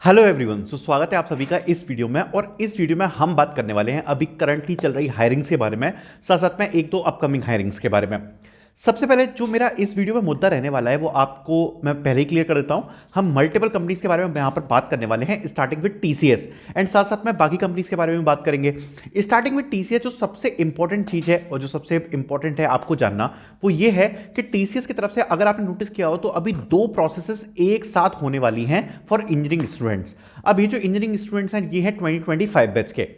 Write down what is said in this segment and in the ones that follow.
Hello everyone, स्वागत है आप सभी का इस वीडियो में। और इस वीडियो में हम बात करने वाले हैं अभी करंटली चल रही हायरिंग्स के बारे में, साथ साथ में एक दो अपकमिंग हायरिंग्स के बारे में। सबसे पहले जो मेरा इस वीडियो में मुद्दा रहने वाला है वो आपको मैं पहले ही क्लियर कर देता हूं। हम मल्टीपल कंपनीज के बारे में यहाँ पर बात करने वाले हैं, स्टार्टिंग विद टीसीएस एंड साथ साथ में बाकी कंपनीज के बारे में बात करेंगे। स्टार्टिंग विद टीसीएस, जो सबसे इंपॉर्टेंट चीज है और जो सबसे इंपॉर्टेंट है आपको जानना, वो ये है कि टीसीएस की तरफ से अगर आपने नोटिस किया हो तो अभी दो प्रोसेसेस एक साथ होने वाली हैं फॉर इंजीनियरिंग स्टूडेंट्स। अब ये जो इंजीनियरिंग स्टूडेंट्स हैं ये हैं 2025 बैच के।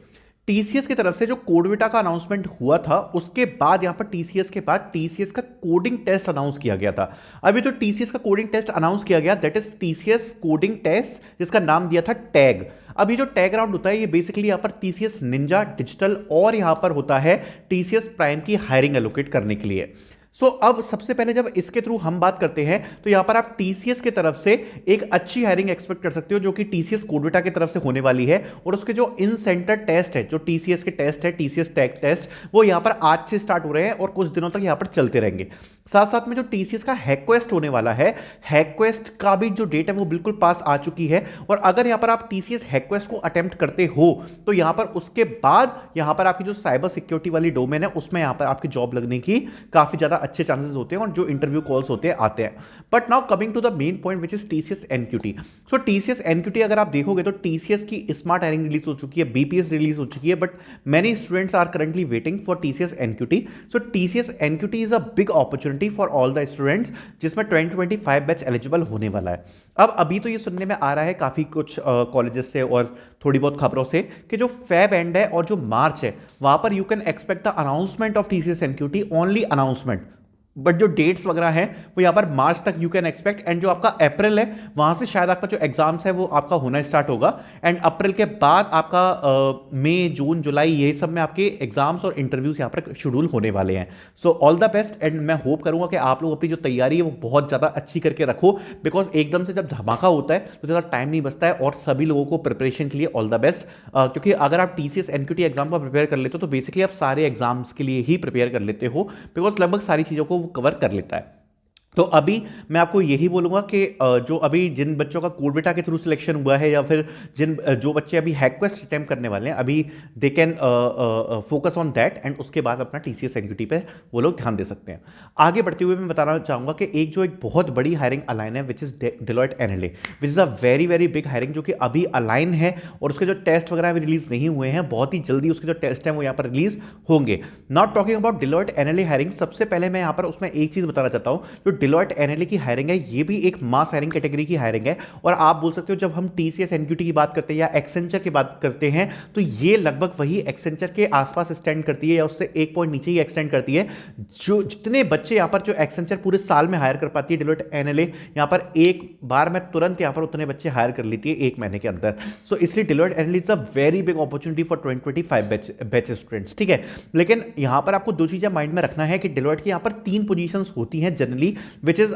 टीसीएस की तरफ से जो कोडविटा का अनाउंसमेंट हुआ था उसके बाद यहां पर टीसीएस के बाद टीसीएस का कोडिंग टेस्ट अनाउंस किया गया था। अभी जो टीसीएस का कोडिंग टेस्ट अनाउंस किया गया that is TCS coding test, जिसका नाम दिया था टैग। अभी जो टैग राउंड होता है ये बेसिकली यहां पर टीसीएस निंजा डिजिटल और यहां पर होता है टीसीएस प्राइम की हायरिंग एलोकेट करने के लिए। अब सबसे पहले जब इसके थ्रू हम बात करते हैं तो यहां पर आप टीसीएस की तरफ से एक अच्छी हायरिंग एक्सपेक्ट कर सकते हो जो कि टीसीएस कोडविटा की तरफ से होने वाली है। और उसके जो इन सेंटर टेस्ट है, जो टीसीएस के टेस्ट है, टीसीएस टैग टेस्ट, वो यहां पर आज से स्टार्ट हो रहे हैं और कुछ दिनों तक यहां पर चलते रहेंगे। साथ साथ में जो टीसीएस का हैकक्वेस्ट होने वाला है, हैकक्वेस्ट का भी जो डेट है वो बिल्कुल पास आ चुकी है। और अगर यहां पर आप टीसीएस हैकक्वेस्ट को अटेम्प्ट करते हो तो यहां पर उसके बाद यहां पर आपकी जो साइबर सिक्योरिटी वाली डोमेन है उसमें यहां पर आपकी जॉब लगने की काफी ज्यादा अच्छे चांसेस होते हैं और जो इंटरव्यू कॉल्स होते हैं आते हैं। But now coming to the main point which is TCS NQT. So TCS NQT अगर आप देखोगे तो टीसीएस की स्मार्ट हायरिंग रिलीज हो चुकी है, बीपीएस रिलीज हो चुकी है, but many students are currently waiting for TCS NQT. So TCS NQT is a big opportunity for all the students जिसमें 2025 बैच एलिजिबल होने वाला है। अब अभी तो ये सुनने में आ रहा है काफी कुछ कॉलेजेस से और थोड़ी बहुत खबरों से कि जो फेब एंड है और जो मार्च है वहां पर you can expect the announcement of TCS NQT, only announcement. But जो डेट्स वगैरह हैं वो यहां पर मार्च तक यू कैन एक्सपेक्ट। एंड जो आपका अप्रैल है वहां से शायद आपका जो एग्जाम्स है वो आपका होना स्टार्ट होगा। एंड अप्रैल के बाद आपका मई जून जुलाई ये सब में आपके एग्जाम्स और इंटरव्यूज यहां पर शेड्यूल होने वाले हैं। So all the best and मैं होप करूंगा कि आप लोग अपनी जो तैयारी है वो बहुत ज़्यादा अच्छी करके रखो, बिकॉज एकदम से जब धमाका होता है तो ज़्यादा टाइम नहीं बचता है। और सभी लोगों को प्रिपरेशन के लिए ऑल द बेस्ट, क्योंकि अगर आप टीसीएस एनक्यूटी एग्जाम का प्रिपेयर कर लेते हो तो बेसिकली आप सारे एग्जाम्स के लिए ही प्रिपेयर कर लेते हो, बिकॉज लगभग सारी चीज़ों को वो कवर कर लेता है। तो अभी मैं आपको यही बोलूंगा कि जो अभी जिन बच्चों का कोडविटा के थ्रू सिलेक्शन हुआ है या फिर जो बच्चे अभी हैकक्वेस्ट अटेम्प्ट करने वाले हैं अभी they can focus on that and उसके बाद अपना टीसीएस एनक्यूटी पे वो लोग ध्यान दे सकते हैं। आगे बढ़ते हुए मैं बताना चाहूंगा कि एक बहुत बड़ी हायरिंग अलाइन है which is Deloitte NLA, which is a very very big hiring जो कि अभी अलाइन है और उसके जो टेस्ट वगैरह अभी रिलीज नहीं हुए हैं, बहुत ही जल्दी उसके जो टेस्ट हैं वो यहाँ पर रिलीज होंगे। Not talking about Deloitte NLA hiring, सबसे पहले मैं यहाँ पर उसमें एक चीज बताना चाहता हूँ। जो डेलॉयट एनएलए की हायरिंग है ये भी एक मास हायरिंग कैटेगरी की हायरिंग है। और आप बोल सकते हो जब हम टीसीएस एनक्यूटी की बात करते हैं या एक्सेंचर की बात करते हैं तो ये लगभग वही एक्सेंचर के आसपास स्टैंड करती है या उससे एक पॉइंट नीचे ही एक्सटेंड करती है। जो जितने बच्चे यहां पर जो एक्सेंचर पूरे साल में हायर कर पाती है डेलॉयट एनएलए यहां पर एक बार में तुरंत यहां पर उतने बच्चे हायर कर लेती है एक महीने के अंदर। सो इसलिए Deloitte NLA is a very big opportunity for 2025 batch students, ठीक है। लेकिन यहां पर आपको दो चीजें माइंड में रखना है कि डेलॉयट की यहां पर 3 पोजीशंस होती हैं generally, which is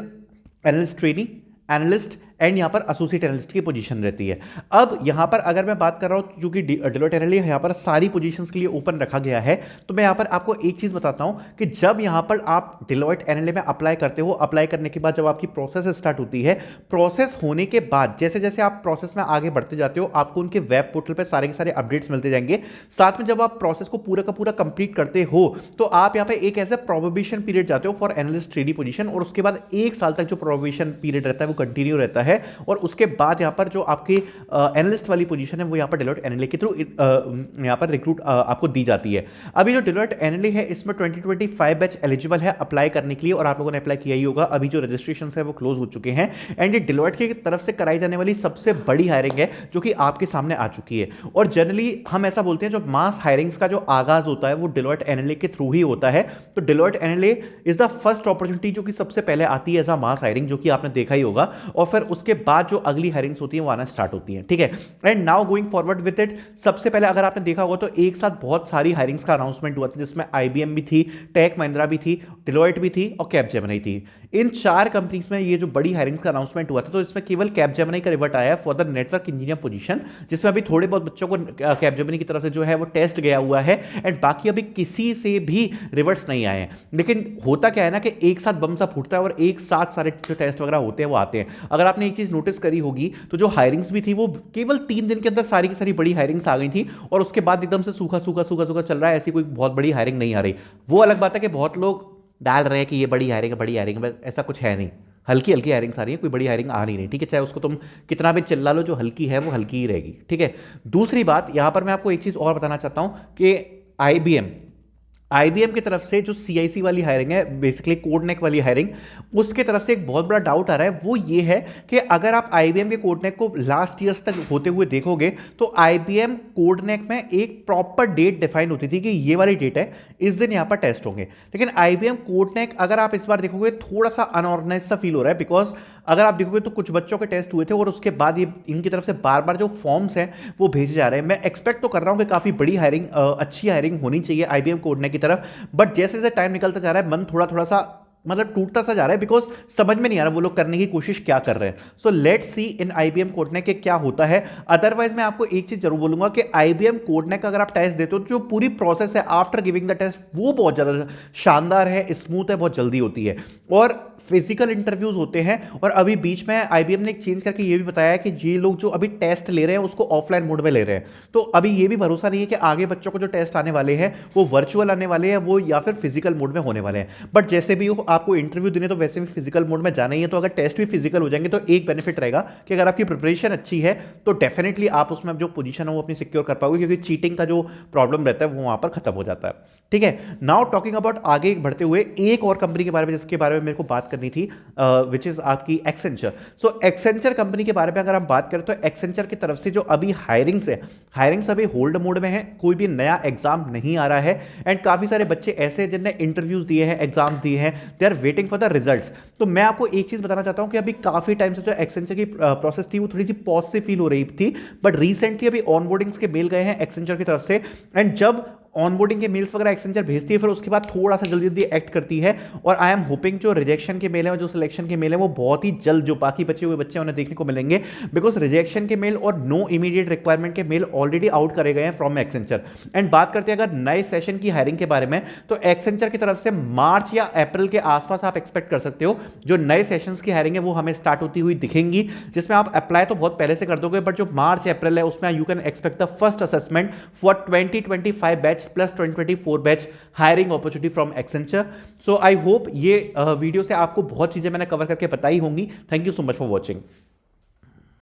analyst trainee, analyst and यहां पर एसोसिएट एनालिस्ट की पोजीशन रहती है। अब यहां पर अगर मैं बात कर रहा हूं क्योंकि डेलॉयट एनएलए यहां पर सारी पोजीशंस के लिए ओपन रखा गया है, तो मैं यहां पर आपको एक चीज बताता हूं कि जब यहां पर आप डेलॉयट एनएलए में अप्लाई करते हो, अप्लाई करने के बाद जब आपकी प्रोसेस स्टार्ट होती है, प्रोसेस होने के बाद जैसे जैसे आप प्रोसेस में आगे बढ़ते जाते हो आपको उनके वेब पोर्टल पर सारे के सारे अपडेट्स मिलते जाएंगे। साथ में जब आप प्रोसेस को पूरा का पूरा कंप्लीट करते हो तो आप यहां पर एक ऐसा प्रोबेशन पीरियड जाते हो फॉर एनालिस्ट ट्रेनी पोजीशन और उसके बाद 1 साल तक जो प्रोबेशन पीरियड रहता है वो कंटिन्यू रहता है। और उसके बाद यहां पर जो आपकी एनालिस्ट वाली पोजीशन है वो यहां पर डेलॉयट एनएलए के थ्रू यहां पर रिक्रूट आपको दी जाती है। अभी जो डेलॉयट एनएलए है इसमें 2025 बैच एलिजिबल है अप्लाई करने के लिए और आप लोगों ने अप्लाई किया ही होगा। अभी जो रजिस्ट्रेशन है वो क्लोज हो चुके हैं एंड ये डेलॉयट की तरफ से कराई जाने वाली सबसे बड़ी हायरिंग है जो कि आपके सामने आ चुकी है। और जनरली हम ऐसा बोलते हैं जो मास हायरिंग्स का जो आगाज होता है वो डेलॉयट एनएलए के थ्रू ही होता है। तो Deloitte NLA is the first opportunity जो कि सबसे पहले आती है एज अ मास हायरिंग, जो कि आपने देखा ही होगा। और फिर उसके बाद जो अगली हायरिंग्स होती है वो आना स्टार्ट होती है, ठीक है। And now going forward with it, सबसे पहले अगर आपने देखा होगा तो एक साथ बहुत सारी हायरिंग्स का अनाउंसमेंट हुआ था जिसमें आईबीएम भी थी, टेक महिंद्रा भी थी, डेलॉयट भी थी और कैपजेमिनी थी। इन 4 कंपनीज में ये जो बड़ी हायरिंग का अनाउंसमेंट हुआ था, तो इसमें केवल कैपजेमिनी का रिवर्ट आया है for the network engineer position, जिसमें अभी थोड़े बहुत बच्चों को कैपजेमिनी की तरफ से जो है वो टेस्ट गया हुआ है, एंड बाकी अभी किसी से भी रिवर्ट्स नहीं आए हैं। लेकिन होता क्या है ना कि एक साथ बम सा फूटता है और एक साथ सारे जो टेस्ट वगैरह होते हैं वो आते हैं। अगर आपने एक चीज नोटिस करी होगी तो जो हायरिंग्स भी थी वो केवल 3 दिन के अंदर सारी की सारी बड़ी हायरिंग्स आ गई थी, और उसके बाद एकदम से सूखा सूखा सूखा सूखा चल रहा है, ऐसी कोई बहुत बड़ी हायरिंग नहीं आ रही। वो अलग बात है कि बहुत लोग डाल रहे हैं कि ये बड़ी हायरिंग है, बड़ी हायरिंग है, ऐसा कुछ है नहीं। हल्की हल्की हायरिंग्स आ रही है, कोई बड़ी हायरिंग आ नहीं रही, ठीक है। चाहे उसको तुम कितना भी चिल्ला लो, जो हल्की है वो हल्की ही रहेगी, ठीक है। दूसरी बात यहां पर मैं आपको एक चीज और बताना चाहता हूं कि आईबीएम की तरफ से जो सीआईसी वाली हायरिंग है, बेसिकली कोडनेक वाली हायरिंग, उसके तरफ से एक बहुत बड़ा डाउट आ रहा है। वो ये है कि अगर आप आईबीएम के कोडनेक को लास्ट ईयर्स तक होते हुए देखोगे तो आईबीएम कोडनेक में एक प्रॉपर डेट डिफाइन होती थी कि ये वाली डेट है, इस दिन यहां पर टेस्ट होंगे। लेकिन आईबीएम कोडनेक अगर आप इस बार देखोगे थोड़ा सा अनऑर्गेनाइज सा फील हो रहा है, बिकॉज अगर आप देखोगे तो कुछ बच्चों के टेस्ट हुए थे और उसके बाद ये इनकी तरफ से बार बार जो फॉर्म्स हैं वो भेजे जा रहे हैं। मैं एक्सपेक्ट तो कर रहा हूं कि काफी बड़ी हायरिंग, अच्छी हायरिंग होनी चाहिए आईबीएम कोडनेक की तरफ, बट जैसे जैसे टाइम निकलता जा रहा है मन थोड़ा थोड़ा सा मतलब टूटता सा जा रहा है, बिकॉज समझ में नहीं आ रहा वो लोग करने की कोशिश क्या कर रहे हैं। So let's see in IBM कोडनेक के क्या होता है। अदरवाइज मैं आपको एक चीज जरूर बोलूंगा कि आईबीएम कोडनेक का अगर आप टेस्ट देते हो तो जो पूरी प्रोसेस है आफ्टर गिविंग द टेस्ट वो बहुत ज्यादा शानदार है, स्मूथ है, बहुत जल्दी होती है, और फिजिकल इंटरव्यूज होते हैं। और अभी बीच में आईबीएम ने एक चेंज करके ये भी बताया कि ये लोग जो अभी टेस्ट ले रहे हैं उसको ऑफलाइन मोड में ले रहे हैं, तो अभी ये भी भरोसा नहीं है कि आगे बच्चों को जो टेस्ट आने वाले हैं वो वर्चुअल आने वाले हैं वो या फिर फिजिकल मोड में होने वाले हैं। बट जैसे भी हो आपको इंटरव्यू देने तो वैसे भी फिजिकल मोड में जाना ही है, तो अगर टेस्ट भी फिजिकल हो जाएंगे तो एक बेनिफिट रहेगा कि अगर आपकी प्रिपरेशन अच्छी है तो डेफिनेटली आप उसमें जो पोजीशन है वो अपनी सिक्योर कर पाओगे, क्योंकि चीटिंग का जो प्रॉब्लम रहता है वो वहां पर खत्म हो जाता है, ठीक है। नाउ टॉकिंग अबाउट आगे बढ़ते हुए एक और कंपनी के बारे में जिसके बारे में मेरे को बात करनी थी, विच इज आपकी एक्सेंचर। सो एक्सेंचर कंपनी के बारे में अगर हम बात करें तो एक्सेंचर की तरफ से जो अभी हायरिंग्स अभी होल्ड मोड में है, कोई भी नया एग्जाम नहीं आ रहा है, एंड काफी सारे बच्चे ऐसे जिनने इंटरव्यूज दिए हैं, एग्जाम दिए हैं, they are waiting for the results. तो मैं आपको एक चीज बताना चाहता हूं कि अभी काफी टाइम से जो एक्सेंचर की प्रोसेस थी वो थोड़ी सी पॉज से फील हो रही थी, बट रिसेंटली अभी ऑनबोर्डिंग्स के मेल गए हैं एक्सेंचर की तरफ से, एंड जब ऑनबोर्डिंग के मेल्स वगैरह एक्सेंचर भेजती है फिर उसके बाद थोड़ा सा जल्दी जल्दी एक्ट करती है, और आई एम होपिंग जो रिजेक्शन के मेल है और जो सिलेक्शन के मेल है वो बहुत ही जल्द जो बाकी बचे हुए बच्चे उन्हें देखने को मिलेंगे, बिकॉज रिजेक्शन के मेल और नो इमीडिएट रिक्वायरमेंट के मेल ऑलरेडी आउट करे गए हैं फ्रॉम एक्सेंचर। एंड बात करते हैं अगर नए सेशन की हायरिंग के बारे में, तो एक्सेंचर की तरफ से मार्च या अप्रैल के आसपास आप एक्सपेक्ट कर सकते हो जो नए सेशंस की हायरिंग है वो हमें स्टार्ट होती हुई दिखेंगी, जिसमें आप अप्लाई तो बहुत पहले से कर दोगे, बट जो मार्च अप्रैल है उसमें you can expect the first assessment for 2025 batch plus 2024 batch hiring opportunity from Accenture. So I hope ये वीडियो से आपको बहुत चीजें मैंने कवर करके बताई होंगी। Thank you so much for watching.